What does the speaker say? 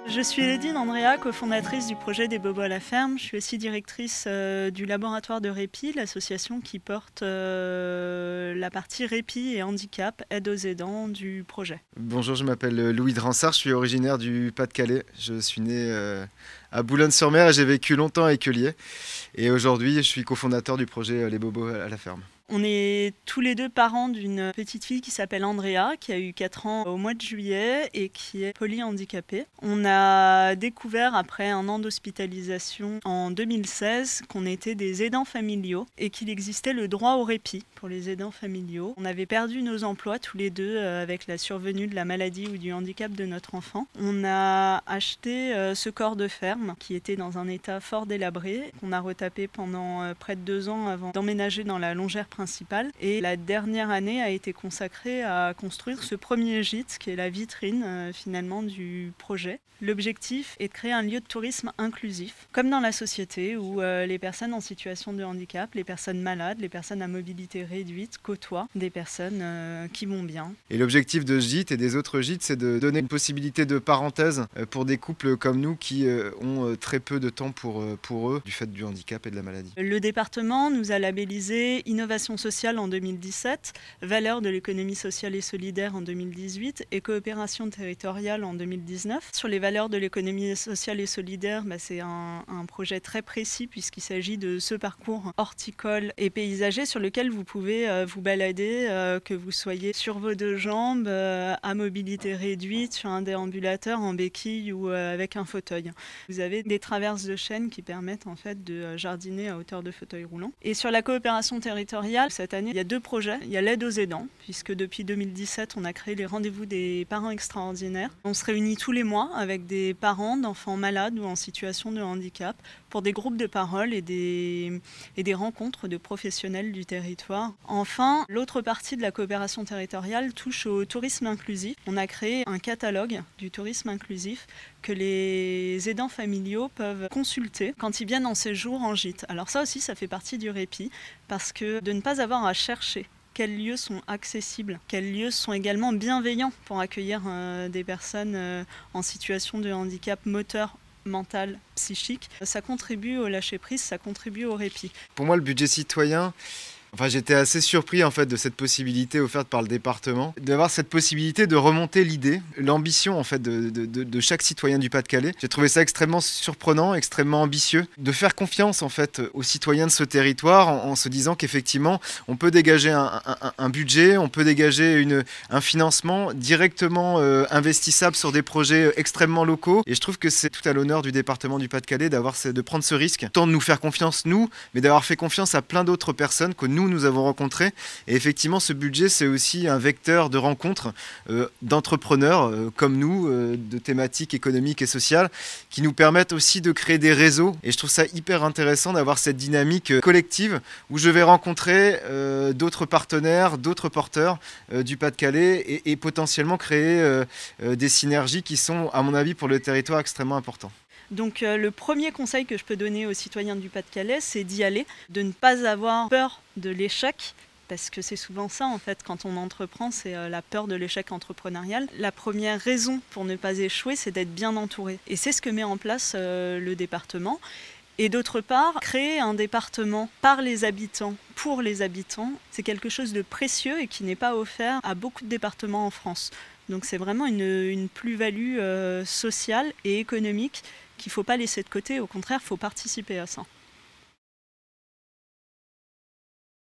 Je suis Lédine Andrea, cofondatrice du projet des Bobos à la ferme. Je suis aussi directrice du laboratoire de répit, l'association qui porte la partie répit et handicap, aide aux aidants du projet. Bonjour, je m'appelle Louis Dransart, je suis originaire du Pas-de-Calais. Je suis né à Boulogne-sur-Mer et j'ai vécu longtemps à Écueillé. Et aujourd'hui, je suis cofondateur du projet Les Bobos à la ferme. On est tous les deux parents d'une petite fille qui s'appelle Andrea, qui a eu 4 ans au mois de juillet et qui est polyhandicapée. On a découvert après un an d'hospitalisation en 2016 qu'on était des aidants familiaux et qu'il existait le droit au répit pour les aidants familiaux. On avait perdu nos emplois tous les deux avec la survenue de la maladie ou du handicap de notre enfant. On a acheté ce corps de ferme qui était dans un état fort délabré, qu'on a retapé pendant près de 2 ans avant d'emménager dans la longère principale. Et la dernière année a été consacrée à construire ce premier gîte qui est la vitrine finalement du projet. L'objectif est de créer un lieu de tourisme inclusif, comme dans la société où les personnes en situation de handicap, les personnes malades, les personnes à mobilité réduite côtoient des personnes qui vont bien. Et l'objectif de ce gîte et des autres gîtes, c'est de donner une possibilité de parenthèse pour des couples comme nous qui ont très peu de temps pour eux du fait du handicap et de la maladie. Le département nous a labellisé Innovation sociale en 2017, Valeurs de l'économie sociale et solidaire en 2018 et Coopération territoriale en 2019. Sur les valeurs de l'économie sociale et solidaire, c'est un projet très précis puisqu'il s'agit de ce parcours horticole et paysager sur lequel vous pouvez vous balader, que vous soyez sur vos 2 jambes, à mobilité réduite, sur un déambulateur, en béquille ou avec un fauteuil. Vous avez des traverses de chêne qui permettent en fait de jardiner à hauteur de fauteuil roulant. Et sur la coopération territoriale, cette année, il y a 2 projets. Il y a l'aide aux aidants, puisque depuis 2017, on a créé les rendez-vous des parents extraordinaires. On se réunit tous les mois avec des parents d'enfants malades ou en situation de handicap pour des groupes de parole et des rencontres de professionnels du territoire. Enfin, l'autre partie de la coopération territoriale touche au tourisme inclusif. On a créé un catalogue du tourisme inclusif que les aidants familiaux peuvent consulter quand ils viennent en séjour en gîte. Alors ça aussi, ça fait partie du répit, parce que de ne pas avoir à chercher quels lieux sont accessibles, quels lieux sont également bienveillants pour accueillir des personnes en situation de handicap moteur, mental, psychique. Ça contribue au lâcher-prise, ça contribue au répit. Pour moi, le budget citoyen, j'étais assez surpris en fait de cette possibilité offerte par le département, d'avoir cette possibilité de remonter l'idée, l'ambition en fait de chaque citoyen du Pas-de-Calais. J'ai trouvé ça extrêmement surprenant, extrêmement ambitieux, de faire confiance en fait aux citoyens de ce territoire en se disant qu'effectivement on peut dégager un budget, on peut dégager un financement directement investissable sur des projets extrêmement locaux. Et je trouve que c'est tout à l'honneur du département du Pas-de-Calais de prendre ce risque, tant de nous faire confiance nous, mais d'avoir fait confiance à plein d'autres personnes que nous avons rencontrés. Et effectivement, ce budget, c'est aussi un vecteur de rencontres d'entrepreneurs comme nous, de thématiques économiques et sociales, qui nous permettent aussi de créer des réseaux. Et je trouve ça hyper intéressant d'avoir cette dynamique collective où je vais rencontrer d'autres partenaires, d'autres porteurs du Pas-de-Calais et potentiellement créer des synergies qui sont, à mon avis, pour le territoire extrêmement importantes. Donc le premier conseil que je peux donner aux citoyens du Pas-de-Calais, c'est d'y aller, de ne pas avoir peur de l'échec, parce que c'est souvent ça en fait, quand on entreprend, c'est la peur de l'échec entrepreneurial. La première raison pour ne pas échouer, c'est d'être bien entouré. Et c'est ce que met en place le département. Et d'autre part, créer un département par les habitants, pour les habitants, c'est quelque chose de précieux et qui n'est pas offert à beaucoup de départements en France. Donc c'est vraiment une plus-value sociale et économique qu'il ne faut pas laisser de côté, au contraire, il faut participer à ça.